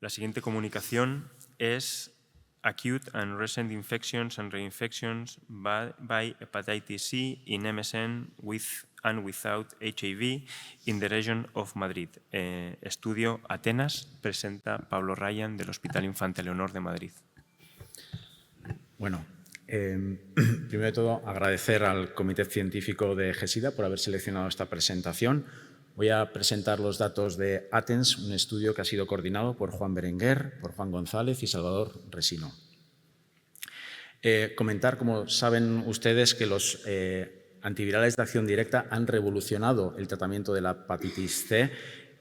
La siguiente comunicación es Acute and Recent Infections and Reinfections by Hepatitis C in MSN with and without HIV in the region of Madrid. Estudio Atenas, presenta Pablo Ryan del Hospital Infante Leonor de Madrid. Bueno, primero de todo agradecer al Comité Científico de GESIDA por haber seleccionado esta presentación. Voy a presentar los datos de ATENS, un estudio que ha sido coordinado por Juan Berenguer, por Juan González y Salvador Resino. Comentar, como saben ustedes, que los antivirales de acción directa han revolucionado el tratamiento de la hepatitis C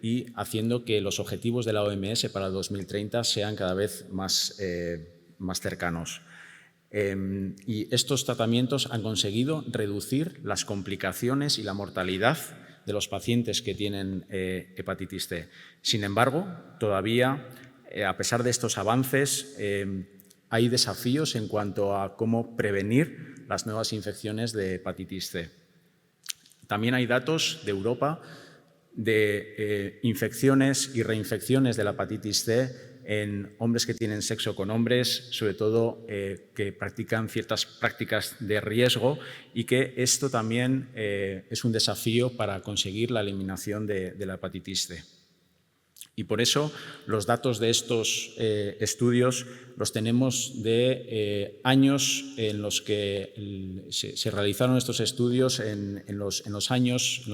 y haciendo que los objetivos de la OMS para el 2030 sean cada vez más cercanos. Y estos tratamientos han conseguido reducir las complicaciones y la mortalidad de los pacientes que tienen hepatitis C. Sin embargo, todavía, a pesar de estos avances, hay desafíos en cuanto a cómo prevenir las nuevas infecciones de hepatitis C. También hay datos de Europa de infecciones y reinfecciones de la hepatitis C en hombres que tienen sexo con hombres, sobre todo que practican ciertas prácticas de riesgo, y que esto también es un desafío para conseguir la eliminación de la hepatitis C. Y por eso los datos de estos estudios los tenemos de años en los que se realizaron estos estudios en los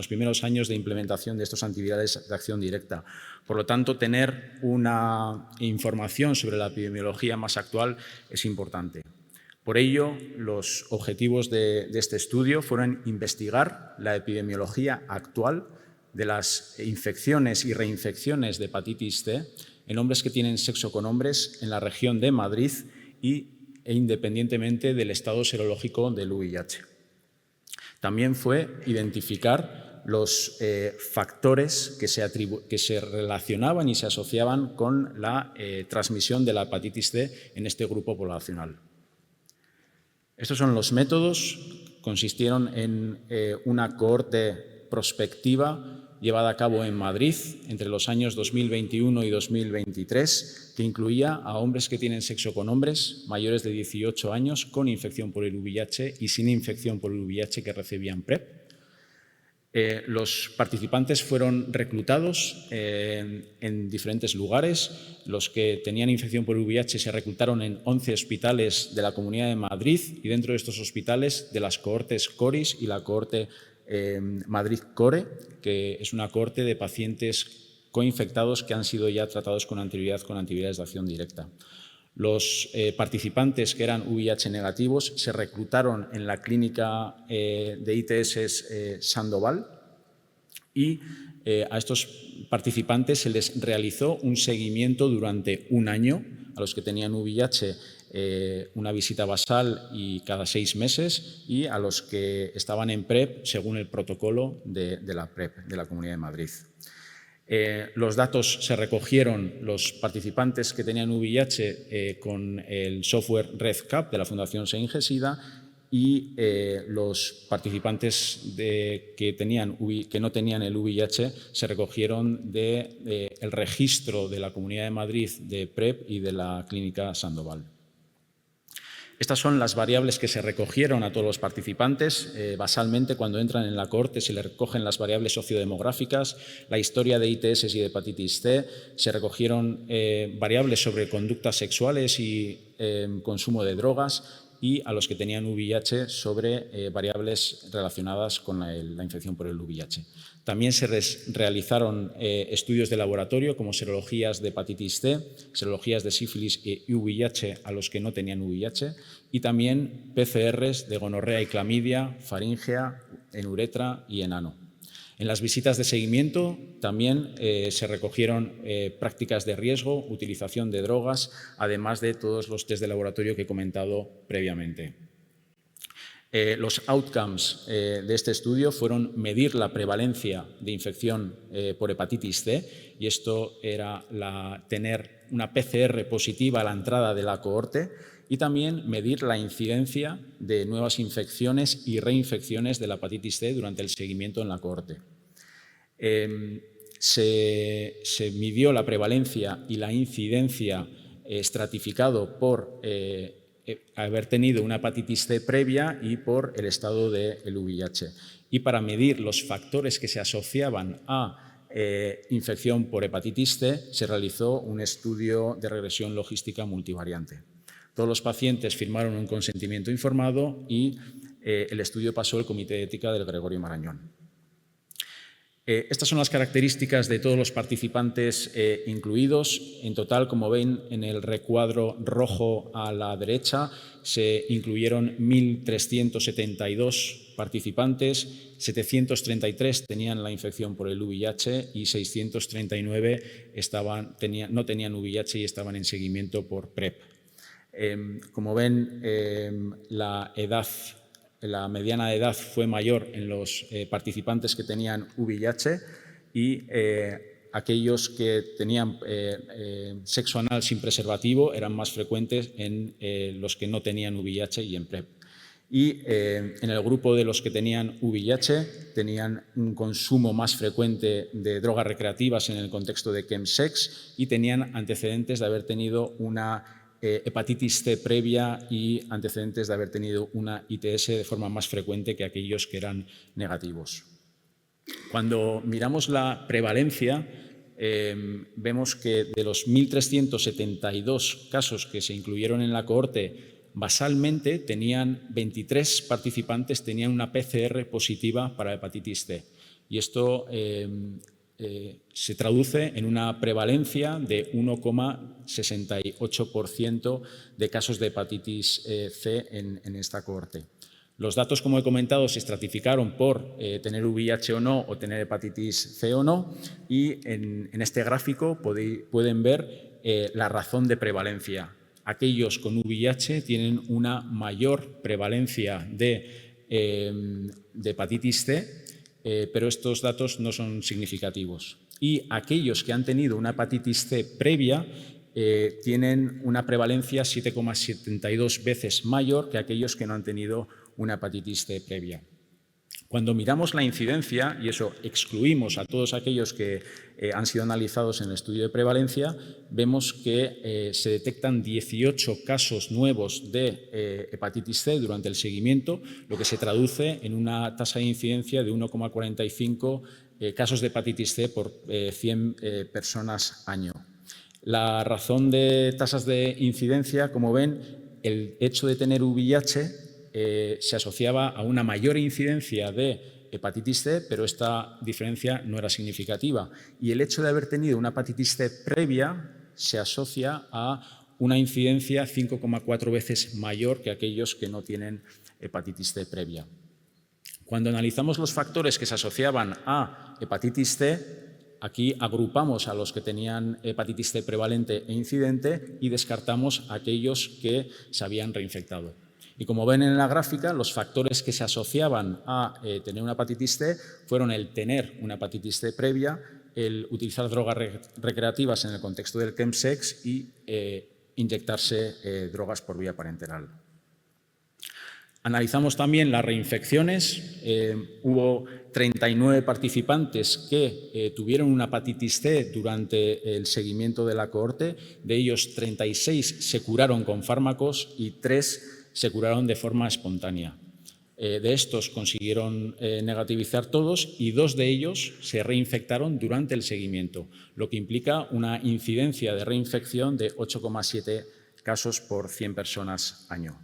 primeros años de implementación de estos antivirales de acción directa. Por lo tanto, tener una información sobre la epidemiología más actual es importante. Por ello, los objetivos de este estudio fueron investigar la epidemiología actual de las infecciones y reinfecciones de hepatitis C en hombres que tienen sexo con hombres en la región de Madrid e independientemente del estado serológico del VIH. También fue identificar los factores que se relacionaban y se asociaban con la transmisión de la hepatitis C en este grupo poblacional. Estos son los métodos. Consistieron en una cohorte prospectiva llevada a cabo en Madrid entre los años 2021 y 2023, que incluía a hombres que tienen sexo con hombres mayores de 18 años con infección por el VIH y sin infección por el VIH que recibían PrEP. Los participantes fueron reclutados en diferentes lugares. Los que tenían infección por VIH se reclutaron en 11 hospitales de la Comunidad de Madrid y dentro de estos hospitales de las cohortes CORIS y la cohorte Madrid-CORE, que es una cohorte de pacientes coinfectados que han sido ya tratados con anterioridad con antivirales de acción directa. Los participantes que eran VIH negativos se reclutaron en la clínica de ITS Sandoval y a estos participantes se les realizó un seguimiento durante un año. A los que tenían VIH una visita basal y cada 6 meses, y a los que estaban en PrEP según el protocolo de la PrEP de la Comunidad de Madrid. Los datos se recogieron, los participantes que tenían VIH con el software REDCap de la Fundación SEIN-GESIDA y los participantes que no tenían el VIH se recogieron del registro de la Comunidad de Madrid de PrEP y de la Clínica Sandoval. Estas son las variables que se recogieron a todos los participantes. Basalmente, cuando entran en la cohorte, se les recogen las variables sociodemográficas, la historia de ITS y de hepatitis C, se recogieron variables sobre conductas sexuales y consumo de drogas, y a los que tenían VIH sobre variables relacionadas con la infección por el VIH. También se realizaron estudios de laboratorio como serologías de hepatitis C, serologías de sífilis y VIH a los que no tenían VIH, y también PCRs de gonorrea y clamidia, faríngea, en uretra y en ano. En las visitas de seguimiento también se recogieron prácticas de riesgo, utilización de drogas, además de todos los test de laboratorio que he comentado previamente. Los outcomes de este estudio fueron medir la prevalencia de infección por hepatitis C, y esto era tener una PCR positiva a la entrada de la cohorte, y también medir la incidencia de nuevas infecciones y reinfecciones de la hepatitis C durante el seguimiento en la cohorte. se midió la prevalencia y la incidencia estratificado por haber tenido una hepatitis C previa y por el estado del VIH. Y para medir los factores que se asociaban a infección por hepatitis C, se realizó un estudio de regresión logística multivariante. Todos los pacientes firmaron un consentimiento informado y el estudio pasó al Comité de Ética del Gregorio Marañón. Estas son las características de todos los participantes incluidos. En total, como ven en el recuadro rojo a la derecha, se incluyeron 1.372 participantes, 733 tenían la infección por el VIH y 639 no tenían VIH y estaban en seguimiento por PrEP. Como ven, la mediana de edad fue mayor en los participantes que tenían VIH y aquellos que tenían sexo anal sin preservativo eran más frecuentes en los que no tenían VIH y en PrEP. Y en el grupo de los que tenían VIH tenían un consumo más frecuente de drogas recreativas en el contexto de chemsex y tenían antecedentes de haber tenido una hepatitis C previa y antecedentes de haber tenido una ITS de forma más frecuente que aquellos que eran negativos. Cuando miramos la prevalencia, vemos que de los 1.372 casos que se incluyeron en la cohorte, basalmente 23 participantes tenían una PCR positiva para hepatitis C. Y esto se traduce en una prevalencia de 1,68% de casos de hepatitis C en esta cohorte. Los datos, como he comentado, se estratificaron por tener VIH o no, o tener hepatitis C o no, y en este gráfico pueden ver la razón de prevalencia. Aquellos con VIH tienen una mayor prevalencia de hepatitis C, pero estos datos no son significativos. Y aquellos que han tenido una hepatitis C previa tienen una prevalencia 7,72 veces mayor que aquellos que no han tenido una hepatitis C previa. Cuando miramos la incidencia, y eso excluimos a todos aquellos que han sido analizados en el estudio de prevalencia, vemos que se detectan 18 casos nuevos de hepatitis C durante el seguimiento, lo que se traduce en una tasa de incidencia de 1,45 casos de hepatitis C por 100 personas año. La razón de tasas de incidencia, como ven, el hecho de tener VIH se asociaba a una mayor incidencia de hepatitis C, pero esta diferencia no era significativa. Y el hecho de haber tenido una hepatitis C previa se asocia a una incidencia 5,4 veces mayor que aquellos que no tienen hepatitis C previa. Cuando analizamos los factores que se asociaban a hepatitis C, aquí agrupamos a los que tenían hepatitis C prevalente e incidente y descartamos a aquellos que se habían reinfectado. Y como ven en la gráfica, los factores que se asociaban a tener una hepatitis C fueron el tener una hepatitis C previa, el utilizar drogas recreativas en el contexto del chemsex y inyectarse drogas por vía parenteral. Analizamos también las reinfecciones. Hubo 39 participantes que tuvieron una hepatitis C durante el seguimiento de la cohorte. De ellos, 36 se curaron con fármacos y 3 se curaron de forma espontánea. De estos consiguieron negativizar todos y 2 de ellos se reinfectaron durante el seguimiento, lo que implica una incidencia de reinfección de 8,7 casos por 100 personas año.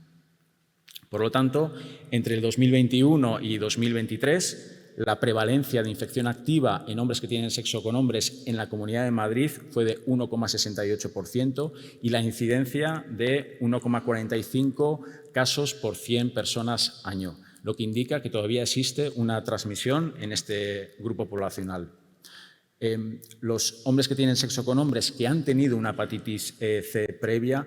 Por lo tanto, entre el 2021 y 2023, la prevalencia de infección activa en hombres que tienen sexo con hombres en la Comunidad de Madrid fue de 1,68% y la incidencia de 1,45 casos por 100 personas año, lo que indica que todavía existe una transmisión en este grupo poblacional. Los hombres que tienen sexo con hombres que han tenido una hepatitis C previa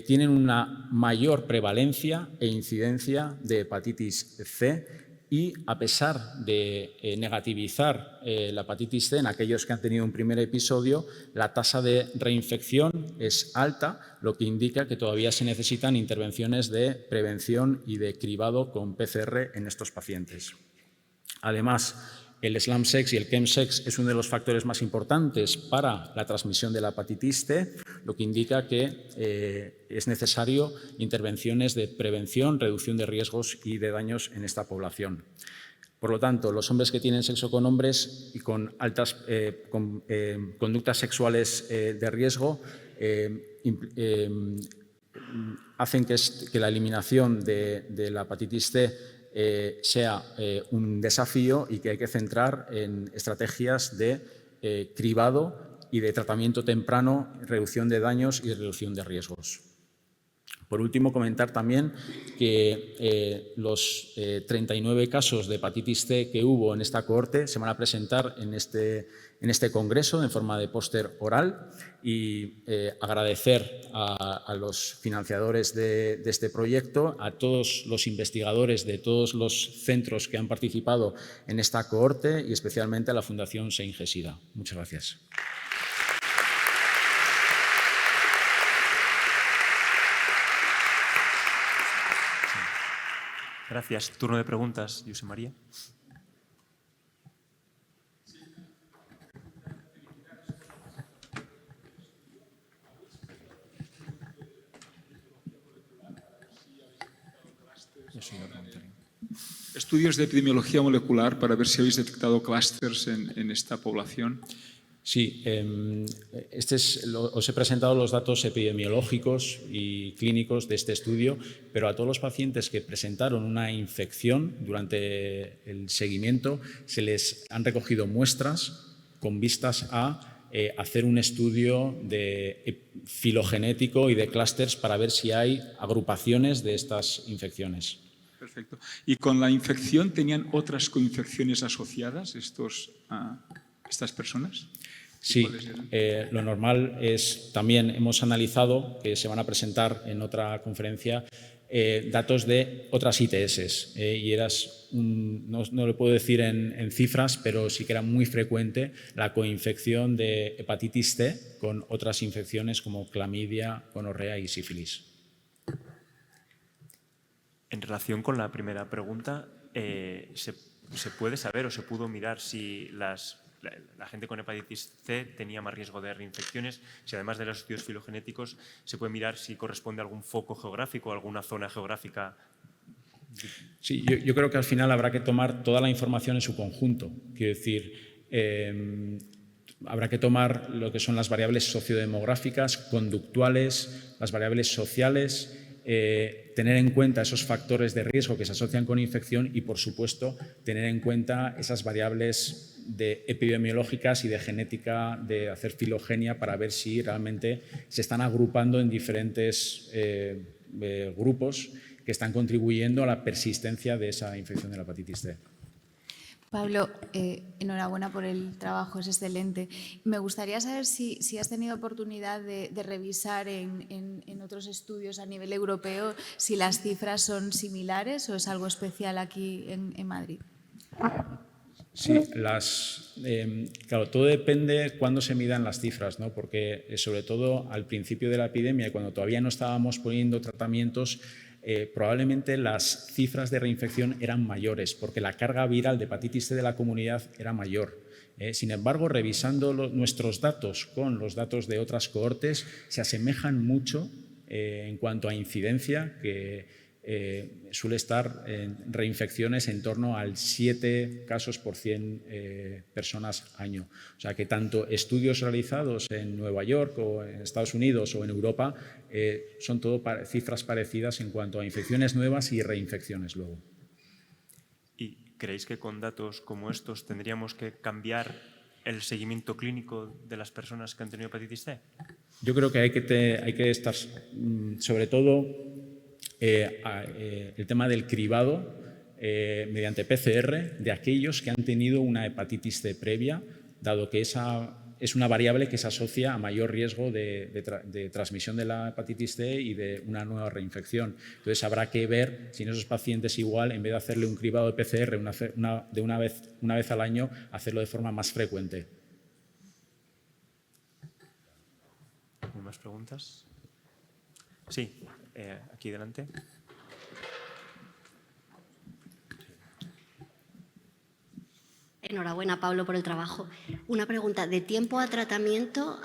tienen una mayor prevalencia e incidencia de hepatitis C y, a pesar de negativizar la hepatitis C en aquellos que han tenido un primer episodio, la tasa de reinfección es alta, lo que indica que todavía se necesitan intervenciones de prevención y de cribado con PCR en estos pacientes. Además, el slamsex y el chemsex es uno de los factores más importantes para la transmisión de la hepatitis C, lo que indica que es necesario intervenciones de prevención, reducción de riesgos y de daños en esta población. Por lo tanto, los hombres que tienen sexo con hombres y con altas conductas sexuales de riesgo hacen que la eliminación de la hepatitis C sea un desafío y que hay que centrar en estrategias de cribado y de tratamiento temprano, reducción de daños y reducción de riesgos. Por último, comentar también que los 39 casos de hepatitis C que hubo en esta cohorte se van a presentar en este congreso en forma de póster oral y agradecer a los financiadores de este proyecto, a todos los investigadores de todos los centros que han participado en esta cohorte y especialmente a la Fundación SEINGESIDA. Muchas gracias. Gracias. Turno de preguntas, Josep María. Estudios de epidemiología molecular para ver si habéis detectado clústeres en esta población. Sí, os he presentado los datos epidemiológicos y clínicos de este estudio, pero a todos los pacientes que presentaron una infección durante el seguimiento se les han recogido muestras con vistas a hacer un estudio filogenético y de clústeres para ver si hay agrupaciones de estas infecciones. Perfecto. ¿Y con la infección tenían otras coinfecciones asociadas estas personas? Sí, lo normal es, también hemos analizado, que se van a presentar en otra conferencia, datos de otras ITS y no lo puedo decir en cifras, pero sí que era muy frecuente la coinfección de hepatitis C con otras infecciones como clamidia, gonorrea y sífilis. En relación con la primera pregunta, ¿se puede saber o se pudo mirar si la gente con hepatitis C tenía más riesgo de reinfecciones? Si además de los estudios filogenéticos se puede mirar si corresponde a algún foco geográfico, a alguna zona geográfica. Sí, yo creo que al final habrá que tomar toda la información en su conjunto. Quiero decir, habrá que tomar lo que son las variables sociodemográficas, conductuales, las variables sociales, tener en cuenta esos factores de riesgo que se asocian con infección y, por supuesto, tener en cuenta esas variables epidemiológicas y de genética, de hacer filogenia para ver si realmente se están agrupando en diferentes grupos que están contribuyendo a la persistencia de esa infección de la hepatitis C. Pablo, enhorabuena por el trabajo, es excelente. Me gustaría saber si has tenido oportunidad de revisar en otros estudios a nivel europeo si las cifras son similares o es algo especial aquí en Madrid. Sí, claro, todo depende cuándo se midan las cifras, ¿no? Porque sobre todo al principio de la epidemia, cuando todavía no estábamos poniendo tratamientos, probablemente las cifras de reinfección eran mayores porque la carga viral de hepatitis C de la comunidad era mayor. Sin embargo, revisando nuestros datos con los datos de otras cohortes, se asemejan mucho en cuanto a incidencia, que suele estar en reinfecciones en torno al 7 casos por 100 personas año. O sea que tanto estudios realizados en Nueva York o en Estados Unidos o en Europa son todo cifras parecidas en cuanto a infecciones nuevas y reinfecciones luego. ¿Y creéis que con datos como estos tendríamos que cambiar el seguimiento clínico de las personas que han tenido hepatitis C? Yo creo que hay que estar, sobre todo, el tema del cribado mediante PCR de aquellos que han tenido una hepatitis C previa, dado que esa es una variable que se asocia a mayor riesgo de transmisión de la hepatitis C y de una nueva reinfección. Entonces, habrá que ver si en esos pacientes igual, en vez de hacerle un cribado de PCR una vez al año, hacerlo de forma más frecuente. ¿Hay más preguntas? Sí, aquí delante. Enhorabuena, Pablo, por el trabajo. Una pregunta. ¿De tiempo a tratamiento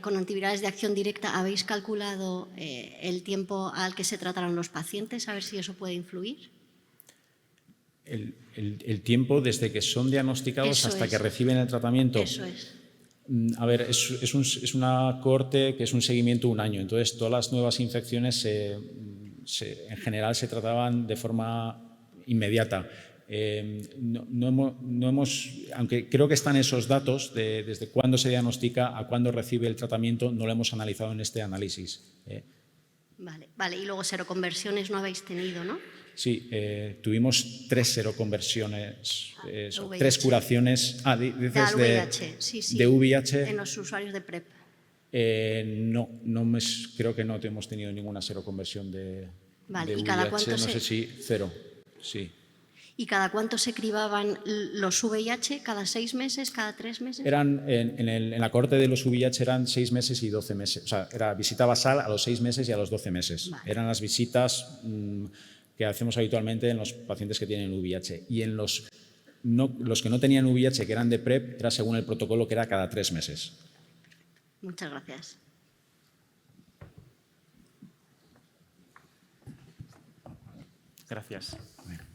con antivirales de acción directa habéis calculado el tiempo al que se trataron los pacientes? A ver si eso puede influir. El tiempo desde que son diagnosticados Eso hasta es. que reciben el tratamiento. Eso es. A ver, es una cohorte que es un seguimiento un año. Entonces, todas las nuevas infecciones en general se trataban de forma inmediata. No hemos, aunque creo que están esos datos desde cuándo se diagnostica a cuándo recibe el tratamiento, no lo hemos analizado en este análisis. Vale. Y luego seroconversiones no habéis tenido, ¿no? Sí, tuvimos 3 seroconversiones, VIH. 3 curaciones. Dices VIH, sí. de VIH. En los usuarios de PrEP. Creo que no hemos tenido ninguna seroconversión de Vale, ¿y VIH. cada cuánto no sé si 0, sí. ¿Y cada cuánto se cribaban los VIH? ¿Cada 6 meses? ¿Cada 3 meses? Eran, en la cohorte de los VIH eran 6 meses y 12 meses. O sea, era visita basal a los 6 meses y a los 12 meses. Vale. Eran las visitas que hacemos habitualmente en los pacientes que tienen VIH. Y en los que no tenían VIH, que eran de PrEP, era según el protocolo, que era cada 3 meses. Muchas gracias. Gracias. Bueno.